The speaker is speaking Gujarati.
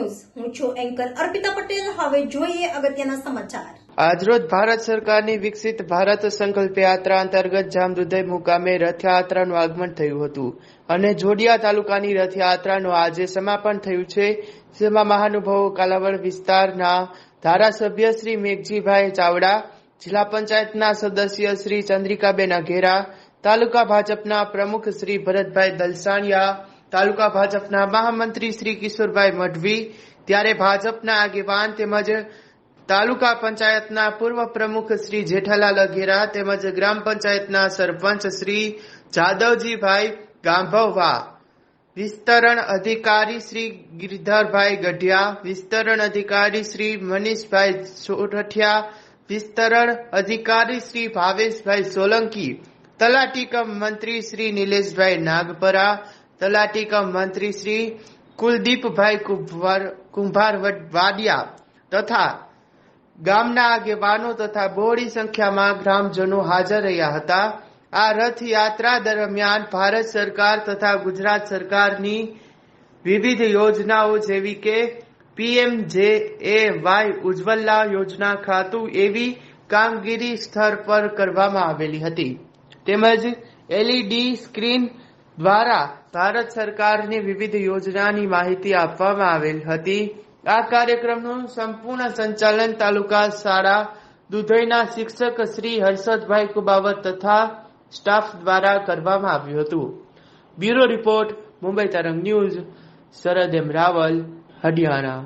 ન્યૂઝ હું છું એન્કર અર્પિતા પટેલ। હવે જોઈએ અગત્યના સમાચાર। આજરોજ ભારત સરકારની વિકસિત ભારત સંકલ્પ યાત્રા અંતર્ગત જામદુધઈ મુકામે રથયાત્રાનું આગમન થયું હતું અને જોડિયા તાલુકાની રથયાત્રાનું આજે સમાપન થયું છે, જેમાં મહાનુભાવો કાલાવડ વિસ્તારના ધારાસભ્ય શ્રી મેઘજીભાઈ ચાવડા, જિલ્લા પંચાયતના સદસ્ય શ્રી ચંદ્રિકાબેન અઘેરા, તાલુકા ભાજપના પ્રમુખ શ્રી ભરતભાઈ દલસાણિયા, તાલુકા ભાજપના મહામંત્રી શ્રી કિશોરભાઈ મઢવી, ત્યારે ભાજપના આગેવાન તેમજ તાલુકા પંચાયતના પૂર્વ પ્રમુખ શ્રી જેઠાલાલ અઘેરા તેમજ ગ્રામ પંચાયતના સરપંચ શ્રી જાદવજીભાઈ ગાંભવવા, વિસ્તરણ અધિકારી શ્રી ગિરધરભાઈ ગઢિયા, વિસ્તરણ અધિકારી શ્રી મનીષભાઈ સોરઠિયા, વિસ્તરણ અધિકારી શ્રી ભાવેશભાઈ સોલંકી, તલાટી કમ મંત્રી શ્રી નિલેશભાઈ નાગપરા, તલાટી કમ મંત્રી શ્રી કુલદીપભાઈ કુંભાર વાડિયા તથા ગામના આગેવાનો તથા બહોળી સંખ્યામાં ગ્રામજનો હાજર રહ્યા હતા। આ રથયાત્રા દરમિયાન ભારત સરકાર તથા ગુજરાત સરકારની વિવિધ યોજનાઓ જેવી કે PMJAY ઉજ્જવલા યોજના ખાતું એવી કામગીરી સ્થળ પર કરવામાં આવેલી હતી, તેમજ LED સ્ક્રીન દ્વારા ભારત સરકારની વિવિધ યોજનાની માહિતી આપવામાં આવેલ હતી। આ કાર્યક્રમનું સંપૂર્ણ સંચાલન તાલુકા શાળા દુધઈના શિક્ષક શ્રી હર્ષદભાઈ કુબાવત તથા સ્ટાફ દ્વારા કરવામાં આવ્યું હતું। બ્યુરો રિપોર્ટ, મુંબઈ તરંગ ન્યૂઝ, સરદ એમ રાવલ, હરિયાણા।